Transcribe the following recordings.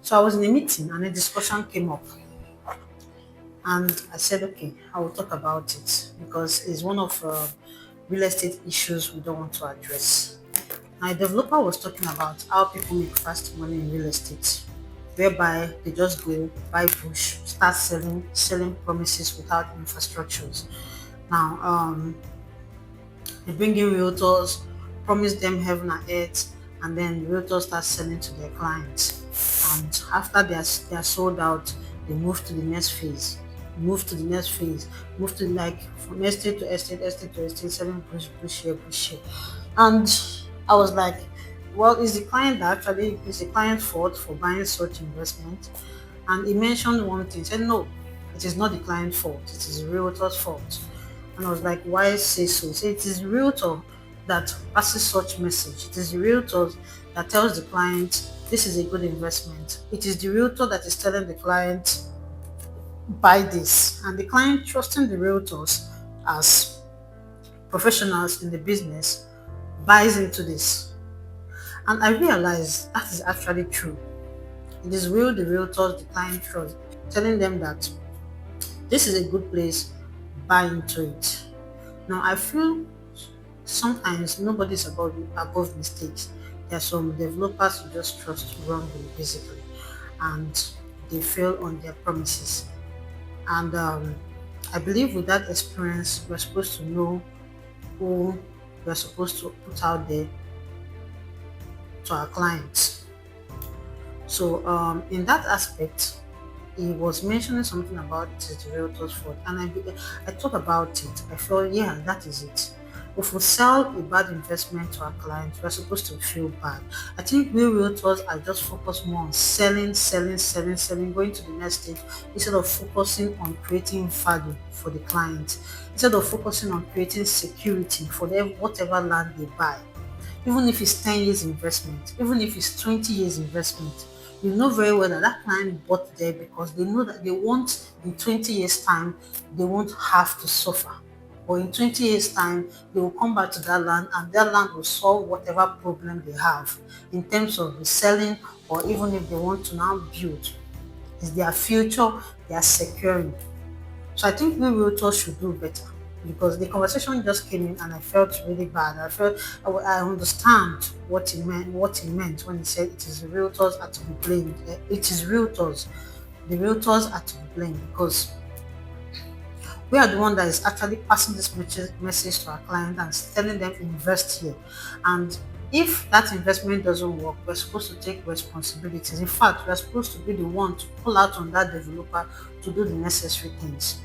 So I was in a meeting and a discussion came up, and I said, okay, I will talk about it because it's one of real estate issues we don't want to address. Now, a developer was talking about how people make fast money in real estate, whereby they just go buy bush, start selling promises without infrastructures. Now, they bring in realtors, promise them heaven and earth, and then the realtors start selling to their clients. And after they are sold out, they move to the next phase, move to the next phase, move to like from estate to estate, estate to estate, selling bush here. And I was like, well, is the client fault for buying such investment? And he mentioned one thing, he said, no, it is not the client's fault, it is the realtor's fault. And I was like, why say so? He said, it is the realtor that passes such message. It is the realtor that tells the client this is a good investment. It is the realtor that is telling the client buy this. And the client trusting the realtors as professionals in the business buys into this. And I realized that is actually true. It is real the realtors the client trust, telling them that this is a good place, buy into it. Now I feel sometimes nobody's above mistakes. There are some developers who just trust wrongly, basically, and they fail on their promises. And I believe with that experience, we're supposed to know who we're supposed to put out there to our clients. So in that aspect, he was mentioning something about it is the realtor's fault, and I thought about it. I felt, yeah, that is it. If we sell a bad investment to our clients, we're supposed to feel bad. I think we realtors are just focused more on selling, going to the next stage instead of focusing on creating value for the client, instead of focusing on creating security for them, whatever land they buy. Even if it's 10 years investment, even if it's 20 years investment, you know very well that that client bought there because they know that they want in 20 years time, they won't have to suffer. Or in 20 years time, they will come back to that land and that land will solve whatever problem they have in terms of reselling, or even if they want to now build. It's their future they are securing. So I think we realtors should do better, because the conversation just came in and I felt really bad. I understand what he meant when he said it is the realtors are to be blamed. It is realtors. The realtors are to be blamed because we are the one that is actually passing this message to our client and telling them invest here. And if that investment doesn't work, we're supposed to take responsibilities. In fact, we're supposed to be the one to pull out on that developer to do the necessary things.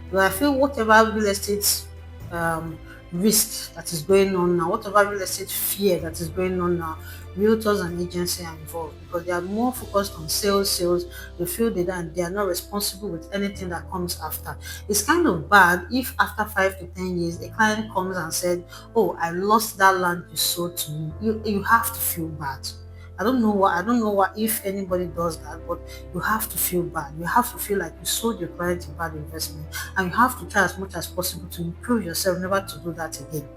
But I feel whatever real estate um, risk that is going on now, whatever real estate fear that is going on now, realtors and agency are involved because they are more focused on sales. They feel they are not responsible with anything that comes after. It's kind of bad if after 5 to 10 years a client comes and said, "Oh, I lost that land you sold to me." You have to feel bad. I don't know what if anybody does that, but you have to feel bad. You have to feel like you sold your client a bad investment, and you have to try as much as possible to improve yourself never to do that again.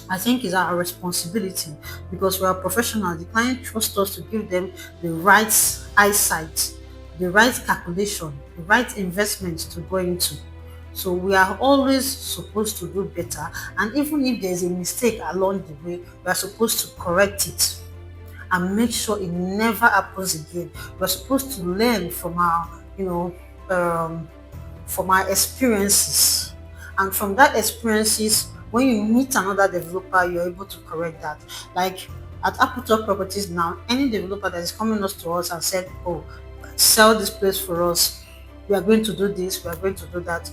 I think it's our responsibility because we are professionals. The client trusts us to give them the right eyesight, the right calculation, the right investment to go into. So we are always supposed to do better. And even if there's a mistake along the way, we are supposed to correct it and make sure it never happens again. We're supposed to learn from um, our experiences, and from that experiences, when you meet another developer, you're able to correct that. Like at Apple Talk Properties now, any developer that is coming us to us and said, "Oh, sell this place for us. We are going to do this. We are going to do that."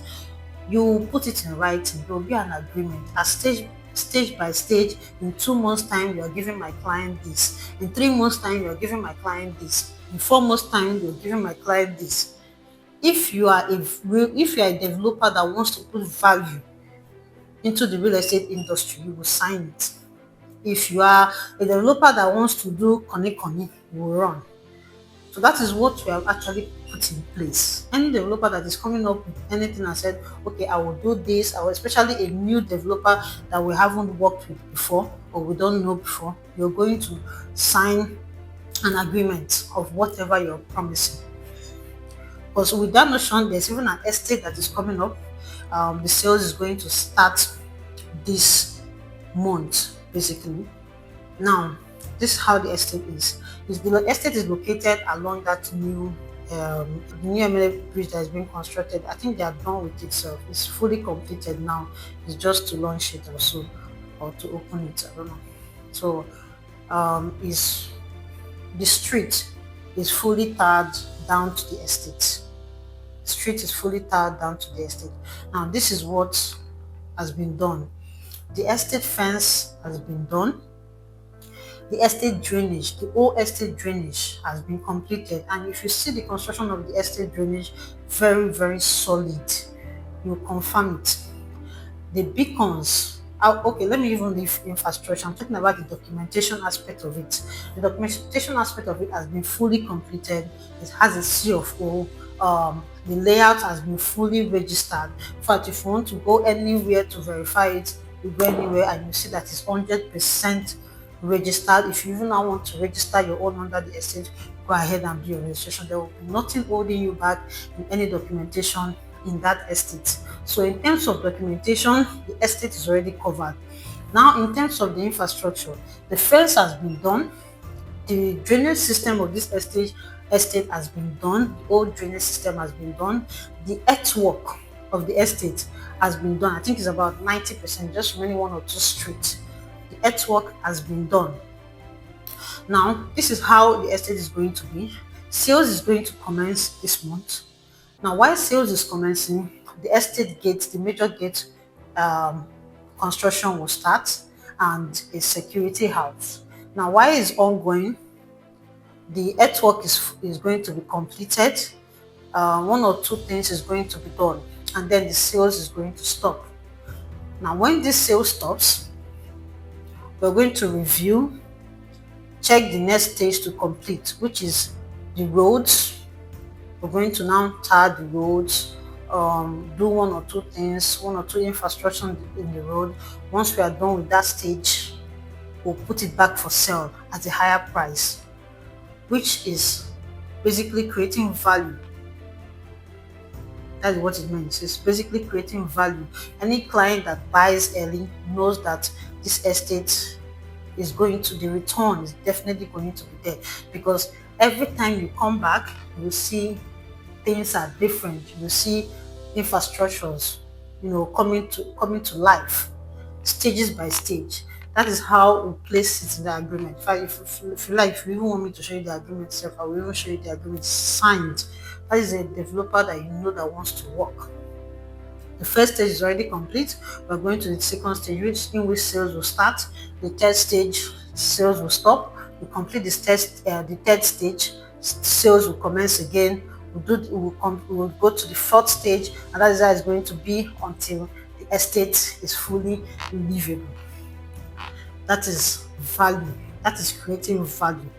You put it in writing. There will be an agreement. As stage by stage, in 2 months' time, you are giving my client this. In 3 months' time, you are giving my client this. In 4 months' time, you are giving my client this. If you are a developer that wants to put value into the real estate industry, you will sign it. If you are a developer that wants to do koni, you will run. So that is what we have actually put in place. Any developer that is coming up with anything and said, okay, I will do this, or especially a new developer that we haven't worked with before or we don't know before, you're going to sign an agreement of whatever you're promising. Because with that notion, there's even an estate that is coming up. The sales is going to start this month, basically. Now, this is how the estate is. The estate is located along that new eminent bridge that is being constructed. I think they are done with it, so it's fully completed now. It's just to launch it or so, or to open it. I don't know. So, is the street is fully tarred down to the estate. Street is fully tarred down to the estate. Now, this is what has been done. The estate fence has been done. The estate drainage, the whole estate drainage has been completed. And if you see the construction of the estate drainage, very, very solid. You confirm it. The beacons, okay, let me even leave infrastructure. I'm talking about the documentation aspect of it. The documentation aspect of it has been fully completed. It has a C of O. The layout has been fully registered. In fact, if you want to go anywhere to verify it, you go anywhere and you see that it's 100% registered. If you even now want to register your own under the estate, go ahead and do your registration. There will be nothing holding you back in any documentation in that estate. So in terms of documentation, the estate is already covered. Now, in terms of the infrastructure, the fence has been done. The drainage system of this estate has been done. The old drainage system has been done. The earthwork of the estate has been done. I think it's about 90%, just remaining one or two streets. The earthwork has been done. Now, this is how the estate is going to be. Sales is going to commence this month. Now, while sales is commencing, the estate gate, the major gate construction will start, and a security house. Now, while it's ongoing, the earthwork is going to be completed. One or two things is going to be done, and then the sales is going to stop. Now, when this sale stops, we're going to review, check the next stage to complete, which is the roads. We're going to now tar the roads, do one or two things, one or two infrastructure in the road. Once we are done with that stage, we'll put it back for sale at a higher price, which is basically creating value. That's what it means. It's basically creating value. Any client that buys early knows that this estate is going to, the return is definitely going to be there, because every time you come back, you see things are different. You see infrastructures, coming to life, stages by stage. That is how we place it in the agreement. In fact, if you like, if you even want me to show you the agreement itself, I will even show you the agreement signed. That is a developer that you know that wants to work. The first stage is already complete. We're going to the second stage, in which sales will start. The third stage, sales will stop. We complete the third stage, sales will commence again. We'll go to the fourth stage, and that is how it's going to be until the estate is fully livable. That is value. That is creating value.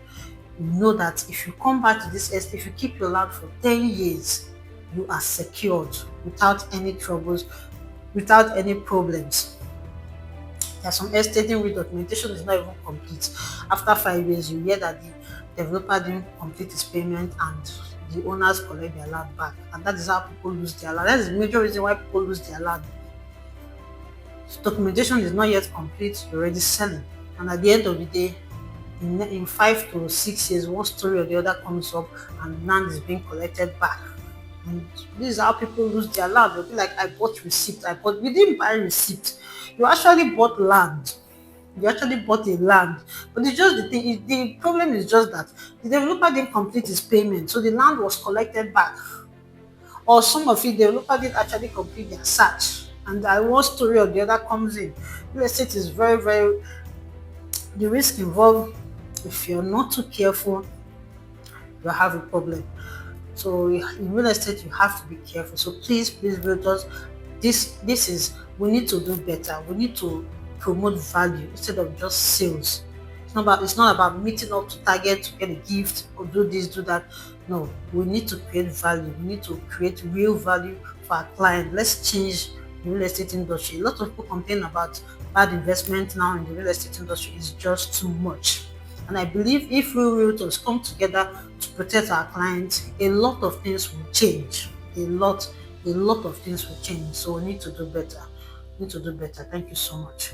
You know that if you come back to this estate, if you keep your land for 10 years, you are secured without any troubles, without any problems. There are some estates in which documentation is not even complete. After 5 years, you hear that the developer didn't complete his payment and the owners collect their land back. And that is how people lose their land. That is the major reason why people lose their land. So documentation is not yet complete, you're already selling. And at the end of the day, in 5 to 6 years, one story or the other comes up and land is being collected back. And this is how people lose their land. They'll be like, I bought receipt. We didn't buy receipt. You actually bought land. You actually bought a land. But it's just the problem is just that the developer didn't complete his payment. So the land was collected back. Or some of it, the developer didn't actually complete their search. And that one story or the other comes in. Real estate is very, very, the risk involved, if you're not too careful, you have a problem. So in real estate, you have to be careful. So please, realtors, this is, we need to do better. We need to promote value instead of just sales. It's not about meeting up to target to get a gift or do this, do that. No, we need to create value. We need to create real value for our client. Let's change the real estate industry. A lot of people complain about bad investment now in the real estate industry. Is just too much. And I believe if we realtors come together to protect our clients, a lot of things will change. A lot of things will change. So we need to do better. We need to do better. Thank you so much.